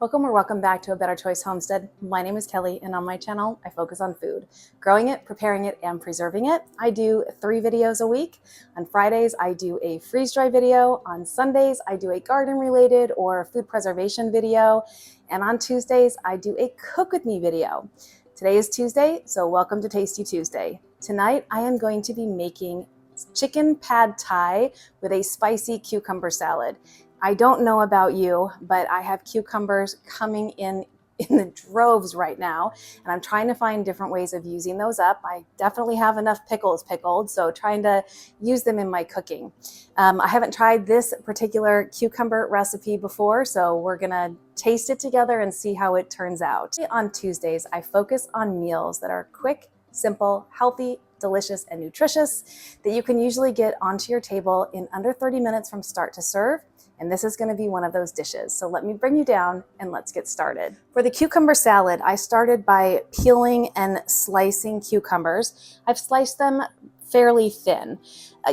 Welcome or welcome back to A Better Choice Homestead. My name is Kelly, and on my channel, I focus on food, growing it, preparing it, and preserving it. I do 3 videos a week. On Fridays, I do a freeze-dry video. On Sundays, I do a garden-related or food preservation video. And on Tuesdays, I do a cook with me video. Today is Tuesday, so welcome to Tasty Tuesday. Tonight, I am going to be making chicken pad thai with a spicy cucumber salad. I don't know about you, but I have cucumbers coming in the droves right now, and I'm trying to find different ways of using those up. I definitely have enough pickles pickled, so trying to use them in my cooking. I haven't tried this particular cucumber recipe before, so we're gonna taste it together and see how it turns out. On Tuesdays, I focus on meals that are quick, simple, healthy, delicious, and nutritious that you can usually get onto your table in under 30 minutes from start to serve. And this is going to be one of those dishes. So let me bring you down and let's get started. For the cucumber salad, I started by peeling and slicing cucumbers. I've sliced them fairly thin.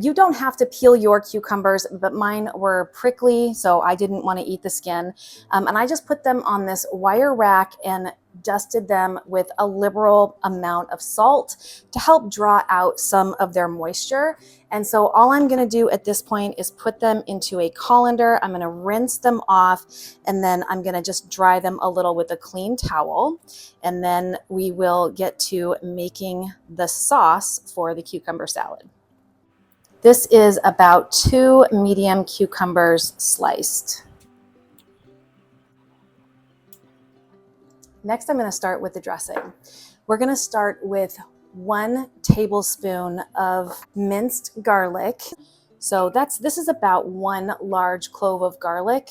You don't have to peel your cucumbers, but mine were prickly, so I didn't want to eat the skin. And I just put them on this wire rack and dusted them with a liberal amount of salt to help draw out some of their moisture. And so all I'm going to do at this point is put them into a colander. I'm going to rinse them off, and then I'm going to just dry them a little with a clean towel. And then we will get to making the sauce for the cucumber salad. This is about 2 medium cucumbers sliced. Next, I'm going to start with the dressing. We're going to start with 1 tablespoon of minced garlic. So this is about 1 large clove of garlic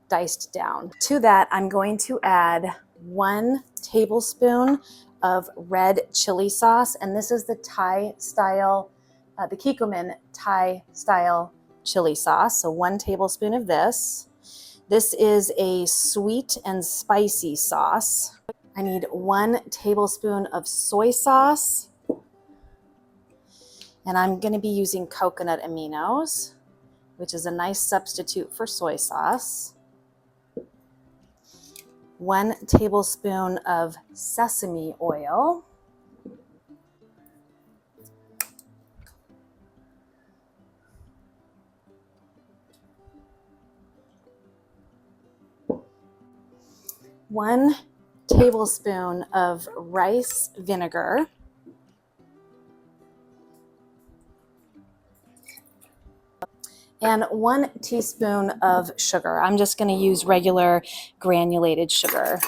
diced down. To that, I'm going to add 1 tablespoon of red chili sauce, and this is the Thai style, the Kikkoman Thai style chili sauce. So 1 tablespoon of this. This is a sweet and spicy sauce. I need 1 tablespoon of soy sauce. And I'm going to be using coconut aminos, which is a nice substitute for soy sauce. 1 tablespoon of sesame oil. One tablespoon of rice vinegar. And 1 teaspoon of sugar. I'm just going to use regular granulated sugar.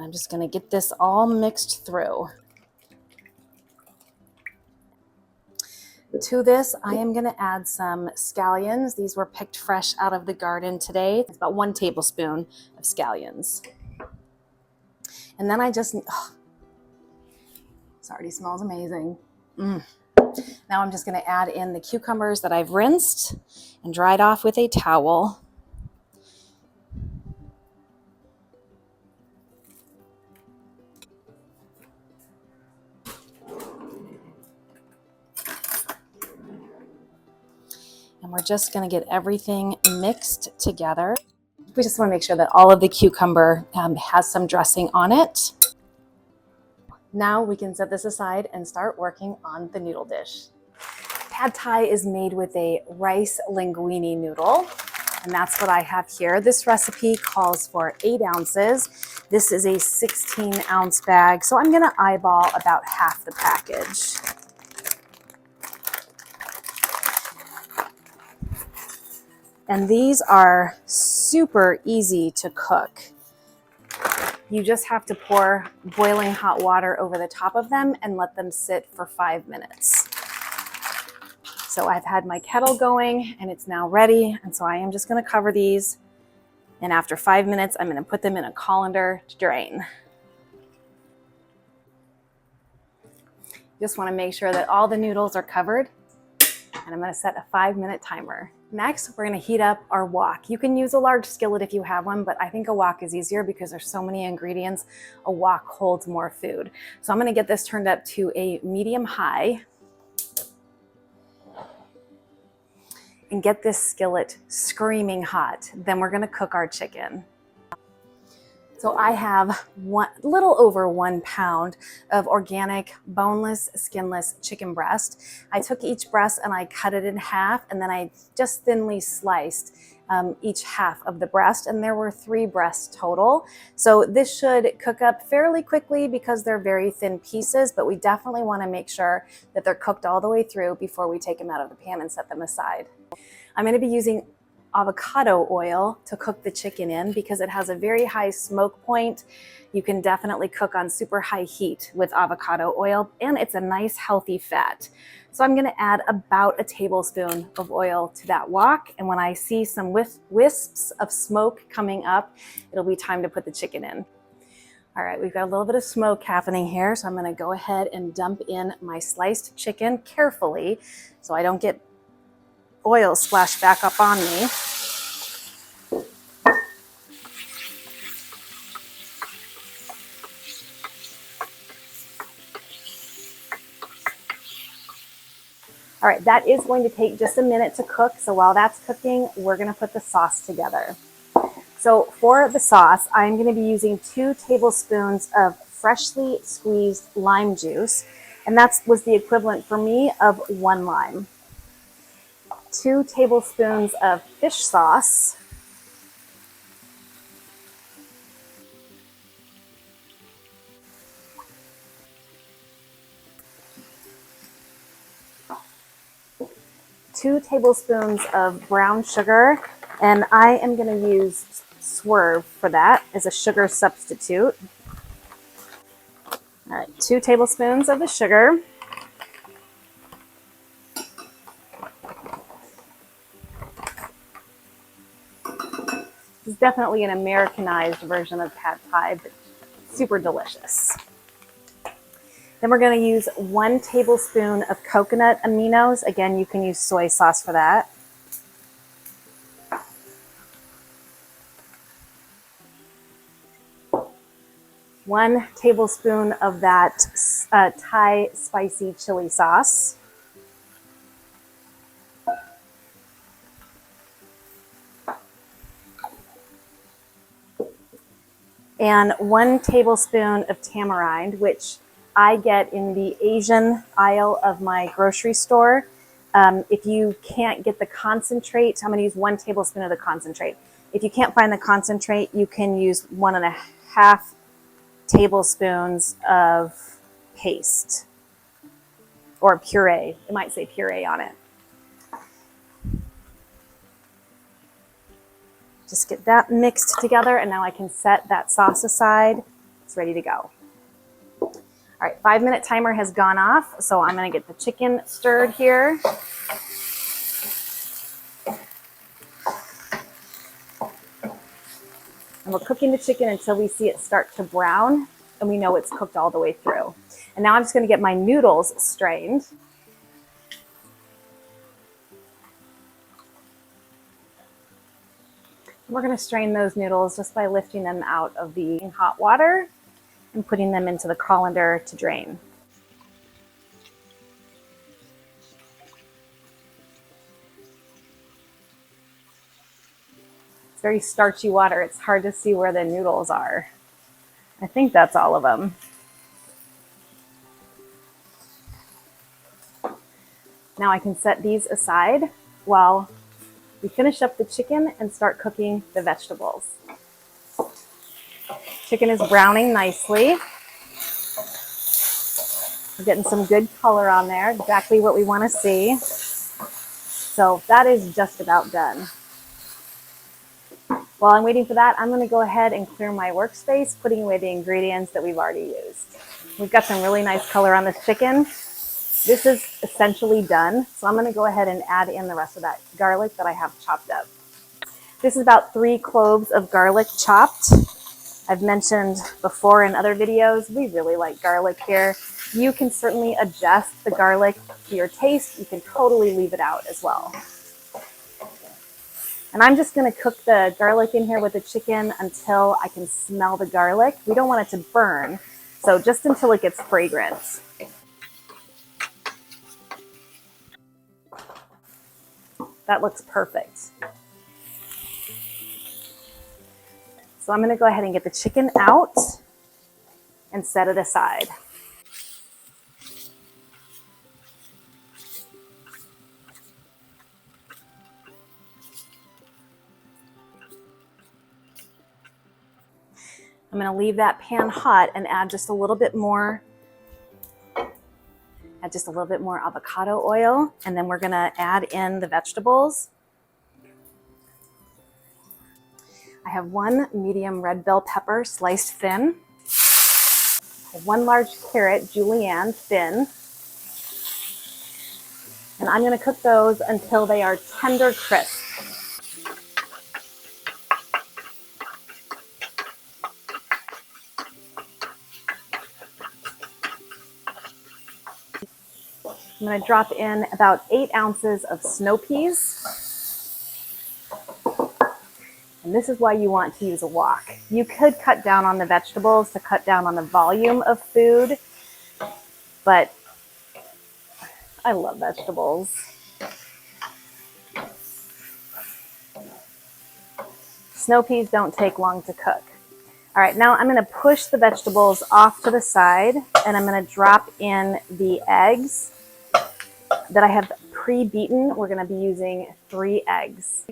I'm just going to get this all mixed through. To this, I am going to add some scallions. These were picked fresh out of the garden today. It's about 1 tablespoon of scallions. And then this already smells amazing. Now I'm just going to add in the cucumbers that I've rinsed and dried off with a towel. And we're just going to get everything mixed together. We just want to make sure that all of the cucumber has some dressing on it. Now we can set this aside and start working on the noodle dish. Pad Thai is made with a rice linguine noodle, and that's what I have here. This recipe calls for 8 ounces. This is a 16-ounce bag, so I'm going to eyeball about half the package. And these are super easy to cook. You just have to pour boiling hot water over the top of them and let them sit for 5 minutes. So I've had my kettle going and it's now ready. And so I am just going to cover these. And after 5 minutes, I'm going to put them in a colander to drain. Just want to make sure that all the noodles are covered. And I'm going to set a 5-minute timer. Next, we're gonna heat up our wok. You can use a large skillet if you have one, but I think a wok is easier because there's so many ingredients. A wok holds more food. So I'm gonna get this turned up to a medium high and get this skillet screaming hot. Then we're gonna cook our chicken. So I have little over 1 pound of organic, boneless, skinless chicken breast. I took each breast and I cut it in half, and then I just thinly sliced each half of the breast, and there were 3 breasts total. So this should cook up fairly quickly because they're very thin pieces, but we definitely want to make sure that they're cooked all the way through before we take them out of the pan and set them aside. I'm going to be using avocado oil to cook the chicken in because it has a very high smoke point. You can definitely cook on super high heat with avocado oil, and it's a nice healthy fat. So I'm going to add about a tablespoon of oil to that wok, and when I see some wisps of smoke coming up, it'll be time to put the chicken in. All right, we've got a little bit of smoke happening here, so I'm going to go ahead and dump in my sliced chicken carefully so I don't get oil splashed back up on me. All right, that is going to take just a minute to cook. So while that's cooking, we're gonna put the sauce together. So for the sauce, I'm gonna be using 2 tablespoons of freshly squeezed lime juice. And that was the equivalent for me of 1 lime. 2 tablespoons of fish sauce. Two tablespoons of brown sugar, and I am going to use Swerve for that as a sugar substitute. All right, 2 tablespoons of the sugar. This is definitely an Americanized version of pad thai, but super delicious. Then we're going to use 1 tablespoon of coconut aminos. Again, you can use soy sauce for that. One tablespoon of that Thai spicy chili sauce. And 1 tablespoon of tamarind, which I get in the Asian aisle of my grocery store. If you can't get the concentrate, I'm going to use 1 tablespoon of the concentrate. If you can't find the concentrate, you can use 1.5 tablespoons of paste or puree. It might say puree on it. Just get that mixed together, and now I can set that sauce aside. It's ready to go. All right, 5-minute timer has gone off, so I'm gonna get the chicken stirred here. And we're cooking the chicken until we see it start to brown, and we know it's cooked all the way through. And now I'm just gonna get my noodles strained. We're gonna strain those noodles just by lifting them out of the hot water and putting them into the colander to drain. It's very starchy water. It's hard to see where the noodles are. I think that's all of them. Now I can set these aside while we finish up the chicken and start cooking the vegetables. Chicken is browning nicely. We're getting some good color on there, exactly what we want to see. So that is just about done. While I'm waiting for that, I'm going to go ahead and clear my workspace, putting away the ingredients that we've already used. We've got some really nice color on this chicken. This is essentially done, so I'm going to go ahead and add in the rest of that garlic that I have chopped up. This is about 3 cloves of garlic chopped. I've mentioned before in other videos, we really like garlic here. You can certainly adjust the garlic to your taste. You can totally leave it out as well. And I'm just gonna cook the garlic in here with the chicken until I can smell the garlic. We don't want it to burn, so just until it gets fragrant. That looks perfect. So I'm gonna go ahead and get the chicken out and set it aside. I'm gonna leave that pan hot and add just a little bit more avocado oil, and then we're gonna add in the vegetables. I have 1 medium red bell pepper sliced thin, 1 large carrot julienne thin, and I'm gonna cook those until they are tender crisp. I'm gonna drop in about 8 ounces of snow peas. And this is why you want to use a wok. You could cut down on the vegetables to cut down on the volume of food, but I love vegetables. Snow peas don't take long to cook. All right, now I'm gonna push the vegetables off to the side, and I'm gonna drop in the eggs that I have pre-beaten. We're gonna be using 3 eggs.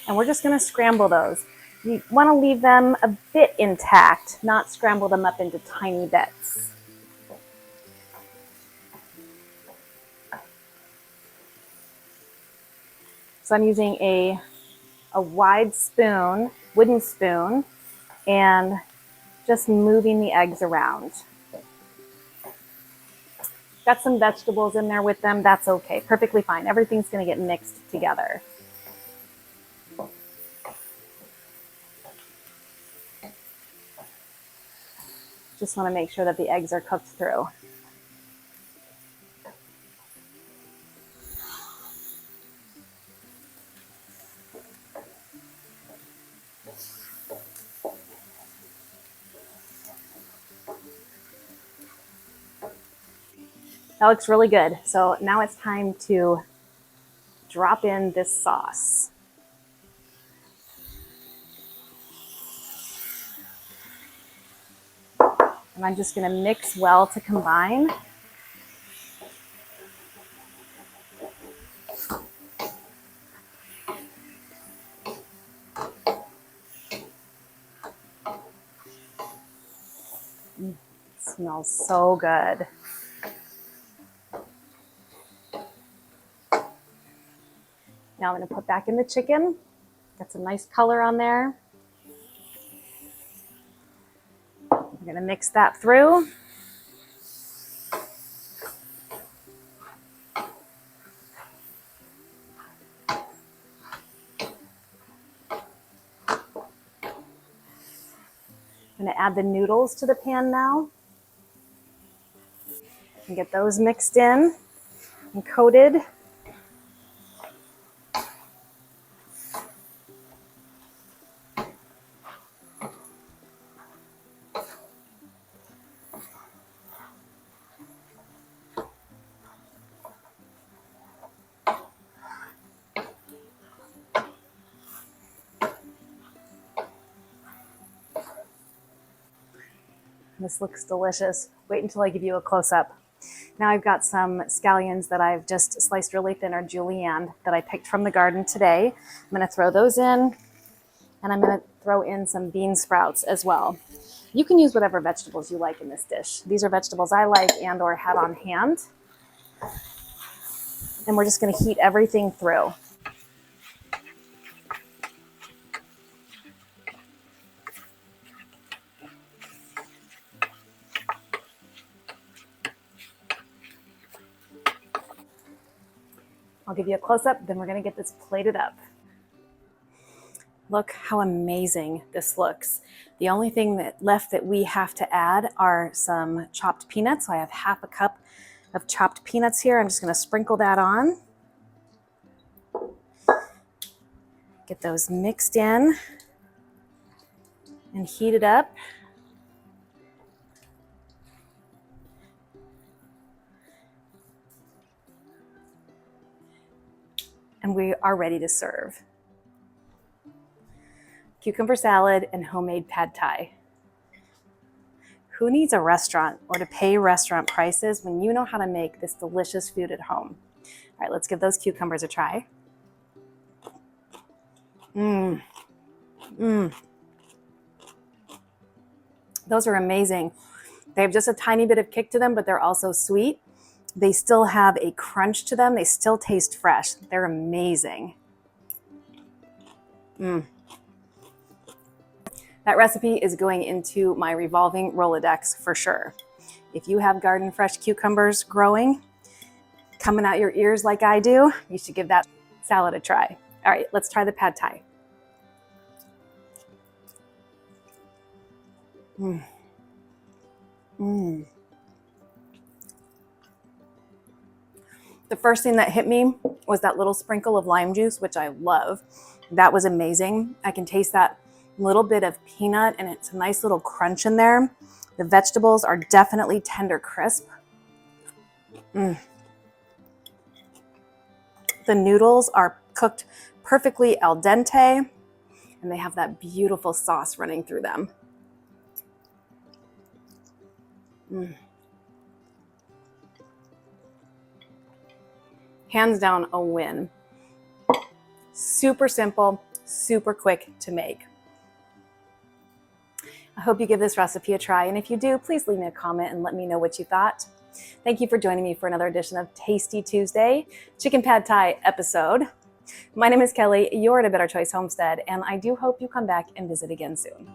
And we're just gonna scramble those. You wanna leave them a bit intact, not scramble them up into tiny bits. So I'm using a wide spoon, wooden spoon, and just moving the eggs around. Got some vegetables in there with them, that's okay, perfectly fine. Everything's gonna get mixed together. Just wanna make sure that the eggs are cooked through. That looks really good. So now it's time to drop in this sauce. And I'm just gonna mix well to combine. It smells so good. Now I'm gonna put back in the chicken. Got some nice color on there. I'm gonna mix that through. I'm gonna add the noodles to the pan now and get those mixed in and coated. This looks delicious. Wait until I give you a close-up. Now I've got some scallions that I've just sliced really thin, or julienne, that I picked from the garden today. I'm gonna throw those in, and I'm gonna throw in some bean sprouts as well. You can use whatever vegetables you like in this dish. These are vegetables I like and or had on hand. And we're just gonna heat everything through. I'll give you a close-up, then we're gonna get this plated up. Look how amazing this looks. The only thing left that we have to add are some chopped peanuts. So I have half a cup of chopped peanuts here. I'm just gonna sprinkle that on. Get those mixed in and heat it up. And we are ready to serve. Cucumber salad and homemade pad thai. Who needs a restaurant or to pay restaurant prices when you know how to make this delicious food at home? All right, let's give those cucumbers a try. Those are amazing. They have just a tiny bit of kick to them, but they're also sweet. They still have a crunch to them. They still taste fresh. They're amazing. That recipe is going into my revolving Rolodex for sure. If you have garden fresh cucumbers growing, coming out your ears like I do, you should give that salad a try. All right, let's try the pad thai. The first thing that hit me was that little sprinkle of lime juice, which I love. That was amazing. I can taste that little bit of peanut and it's a nice little crunch in there. The vegetables are definitely tender crisp. The noodles are cooked perfectly al dente and they have that beautiful sauce running through them. Hands down a win. Super simple, super quick to make. I hope you give this recipe a try, and if you do, please leave me a comment and let me know what you thought. Thank you for joining me for another edition of Tasty Tuesday Chicken Pad Thai episode. My name is Kelly, you're at A Better Choice Homestead, and I do hope you come back and visit again soon.